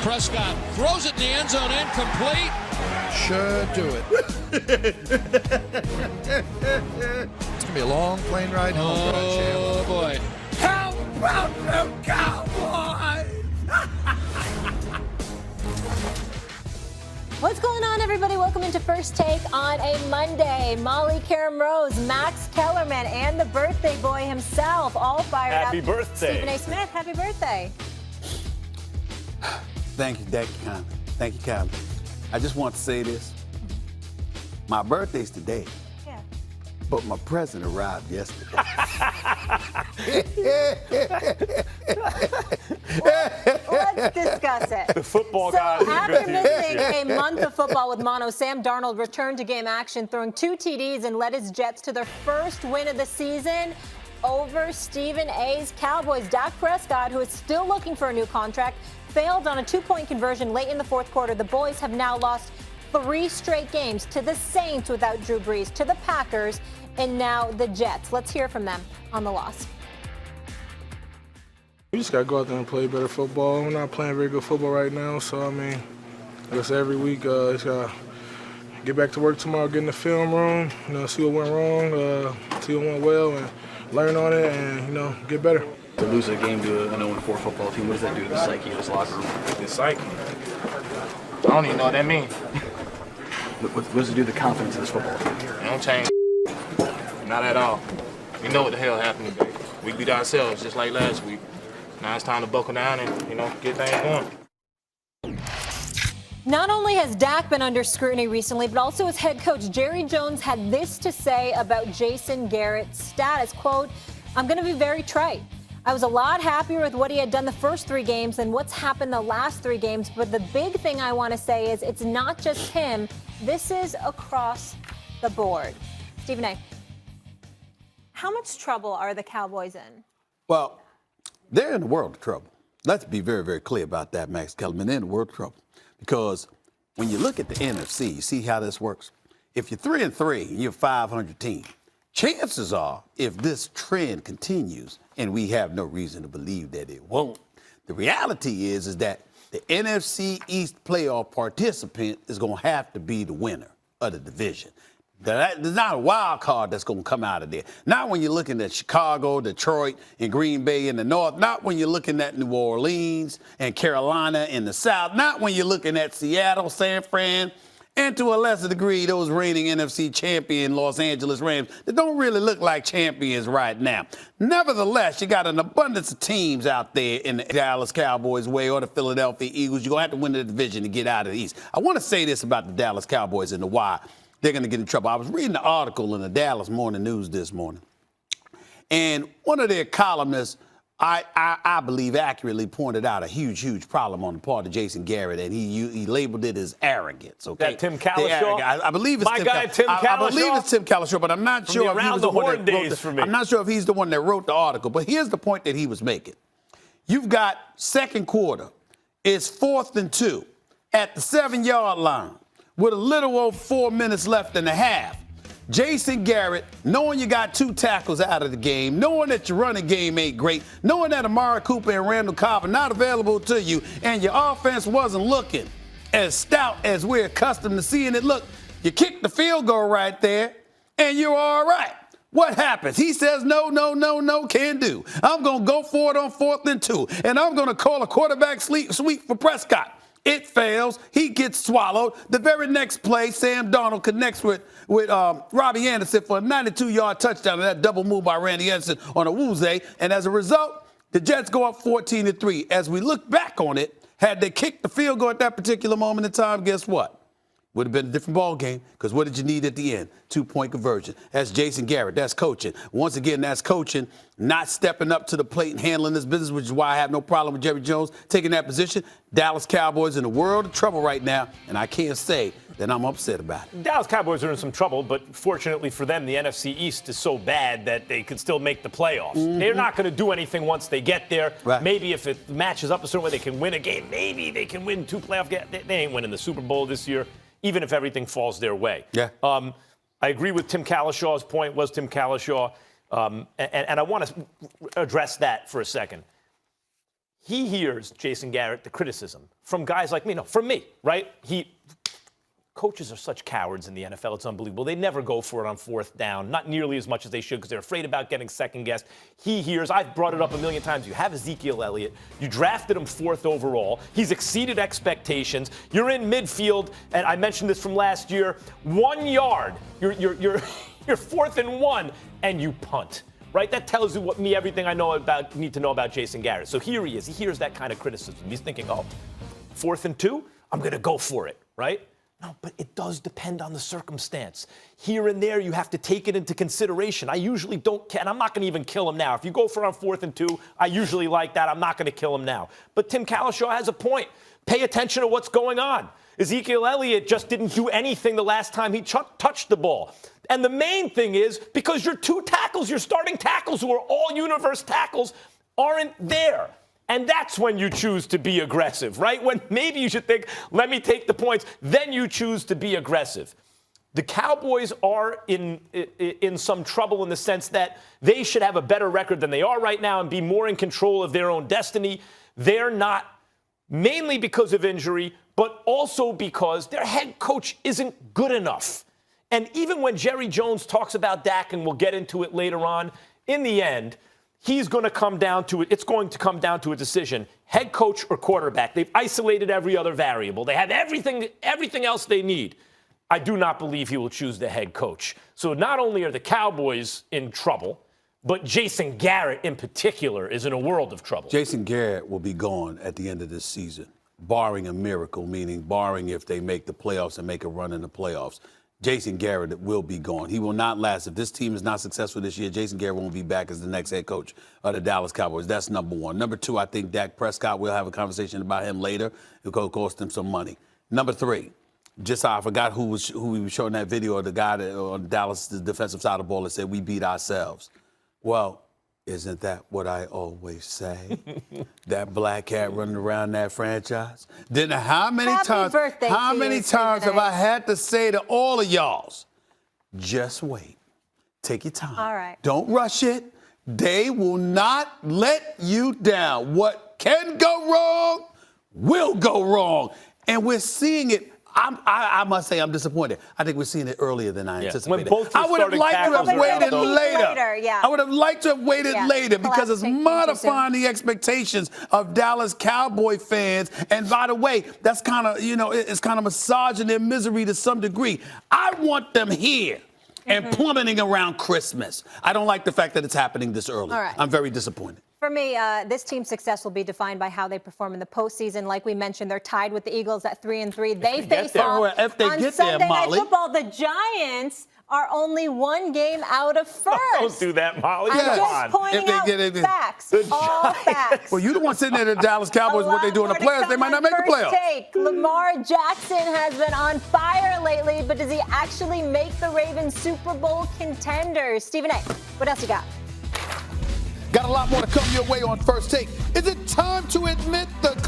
Prescott throws it in the end zone, incomplete. Should do it. It's gonna be a long plane ride home. Oh boy! How about the Cowboys? What's going on, everybody? Welcome into First Take on a Monday. Molly Karam Rose, Max Kellerman, and the birthday boy himself, all fired up. Happy birthday. Stephen A. Smith, happy birthday. Thank you, Conley. Thank you, Conley. I just want to say this. My birthday's today, Yeah. but my present arrived yesterday. Let's discuss it. The football So guy. after missing a month of football with mono, Sam Darnold returned to game action, throwing 2 TDs and led his Jets to their first win of the season over Stephen A's Cowboys. Dak Prescott, who is still looking for a new contract, failed on a 2-point conversion late in the fourth quarter. The boys have now lost 3 straight games to the Saints without Drew Brees, to the Packers, and now the Jets. Let's hear from them on the loss. We just got to go out there and play better football. We're not playing very good football right now, so, I mean, I guess every week just got to get back to work tomorrow, get in the film room, see what went wrong, see what went well, and learn on it and, get better. To lose a game to an 0-4 football team, what does that do to the psyche of this locker room? The psyche? I don't even know what that means. What does it do to the confidence of this football team? It don't change. Not at all. We know what the hell happened today. We beat ourselves just like last week. Now it's time to buckle down and, get things going. Not only has Dak been under scrutiny recently, but also his head coach, Jerry Jones, had this to say about Jason Garrett's status. Quote, "I'm going to be very trite. I was a lot happier with what he had done the first 3 games than what's happened the last 3 games. But the big thing I want to say is it's not just him. This is across the board." Stephen A., how much trouble are the Cowboys in? Well, they're in the world of trouble. Let's be very, very clear about that, Max Kellerman. They're in the world of trouble. Because when you look at the NFC, you see how this works? If you're 3-3 and you're a 500 team, chances are, if this trend continues, and we have no reason to believe that it won't, the reality is that the NFC East playoff participant is going to have to be the winner of the division. There's not a wild card that's going to come out of there. Not when you're looking at Chicago, Detroit, and Green Bay in the north. Not when you're looking at New Orleans and Carolina in the south. Not when you're looking at Seattle, San Fran, and to a lesser degree, those reigning NFC champion Los Angeles Rams that don't really look like champions right now. Nevertheless, you got an abundance of teams out there in the Dallas Cowboys way or the Philadelphia Eagles. You're going to have to win the division to get out of the East. I want to say this about the Dallas Cowboys and the why they're going to get in trouble. I was reading an article in the Dallas Morning News this morning, and one of their columnists, I believe, accurately pointed out a huge problem on the part of Jason Garrett, and he labeled it as arrogance. Okay, that Tim Cowlishaw? I believe it's My Tim guy, Tim Cowlishaw? I believe it's Tim Cowlishaw, but I'm not From sure the if he around was the the one horn that wrote days the, for me. I'm not sure if he's the one that wrote the article, but here's the point that he was making. You've got second quarter. It's 4th and 2 at the 7-yard line with a little over 4 minutes left in the half. Jason Garrett, knowing you got 2 tackles out of the game, knowing that your running game ain't great, knowing that Amari Cooper and Randall Cobb are not available to you, and your offense wasn't looking as stout as we're accustomed to seeing it look, you kick the field goal right there, and you're all right. What happens? He says, no, can do. I'm going to go for it on 4th and 2, and I'm going to call a quarterback sweep for Prescott. It fails. He gets swallowed. The very next play, Sam Darnold connects with Robbie Anderson for a 92-yard touchdown. And that double move by Randy Anderson on a Woozay. And as a result, the Jets go up 14-3. As we look back on it, had they kicked the field goal at that particular moment in time, guess what? Would have been a different ball game, because what did you need at the end? 2-point conversion. That's Jason Garrett. That's coaching. Once again, that's coaching, not stepping up to the plate and handling this business, which is why I have no problem with Jerry Jones taking that position. Dallas Cowboys in a world of trouble right now, and I can't say that I'm upset about it. Dallas Cowboys are in some trouble, but fortunately for them, the NFC East is so bad that they could still make the playoffs. Mm-hmm. They're not going to do anything once they get there. Right. Maybe if it matches up a certain way, they can win a game. Maybe they can win 2 playoff games. They ain't winning the Super Bowl this year, even if everything falls their way. Yeah. I agree with Tim Cowlishaw's point. Was Tim Cowlishaw, and I want to address that for a second. he hears, Jason Garrett, the criticism from guys like me. No, from me, right? Coaches are such cowards in the NFL. It's unbelievable. They never go for it on fourth down, not nearly as much as they should because they're afraid about getting second-guessed. He hears, I've brought it up a million times, you have Ezekiel Elliott. You drafted him 4th overall. He's exceeded expectations. You're in midfield, and I mentioned this from last year, 1 yard. You're 4th and 1, and you punt. Right? That tells you everything I need to know about Jason Garrett. So here he is. He hears that kind of criticism. He's thinking, 4th and 2? I'm going to go for it, right? No, but it does depend on the circumstance. Here and there, you have to take it into consideration. I usually don't, and I'm not going to even kill him now. If you go for on 4th and 2, I usually like that. I'm not going to kill him now. But Tim Cowlishaw has a point. Pay attention to what's going on. Ezekiel Elliott just didn't do anything the last time he touched the ball. And the main thing is because your 2 tackles, your starting tackles who are all universe tackles, aren't there. And that's when you choose to be aggressive, right? When maybe you should think, let me take the points. Then you choose to be aggressive. The Cowboys are in some trouble in the sense that they should have a better record than they are right now and be more in control of their own destiny. They're not, mainly because of injury, but also because their head coach isn't good enough. And even when Jerry Jones talks about Dak, and we'll get into it later on, in the end, it's going to come down to a decision, head coach or quarterback. They've isolated every other variable. They have everything else they need. I do not believe he will choose the head coach. So not only are the Cowboys in trouble, but Jason Garrett in particular is in a world of trouble. Jason Garrett will be gone at the end of this season, barring a miracle, meaning barring if they make the playoffs and make a run in the playoffs. Jason Garrett will be gone. He will not last. If this team is not successful this year, Jason Garrett won't be back as the next head coach of the Dallas Cowboys. That's number one. Number two, I think Dak Prescott, we'll have a conversation about him later. It will cost him some money. Number three, I forgot who we were showing that video of the guy on Dallas, the defensive side of the ball, that said we beat ourselves. Well, isn't that what I always say? That black cat running around that franchise? Then how many times have I had to say to all of y'all, just wait. Take your time. All right. Don't rush it. They will not let you down. What can go wrong will go wrong. And we're seeing it. I must say I'm disappointed. I think we're seeing it earlier than I anticipated. I would have liked to have waited later. I would have liked to have waited later because it's modifying the expectations of Dallas Cowboy fans. And by the way, that's kind of, it's kind of massaging their misery to some degree. I want them here and plummeting around Christmas. I don't like the fact that it's happening this early. All right. I'm very disappointed. For me, this team's success will be defined by how they perform in the postseason. Like we mentioned, they're tied with the Eagles at 3-3. They face off on Sunday Night Football. The Giants are only 1 game out of first. Don't do that, Molly. I'm just pointing out facts. All facts. Well, you the one sitting there, the Dallas Cowboys, what they do in the playoffs. They might not make the playoffs. Lamar Jackson has been on fire lately, but does he actually make the Ravens Super Bowl contenders? Stephen A., what else you got? Got a lot more to come your way on First Take. Is it time to admit the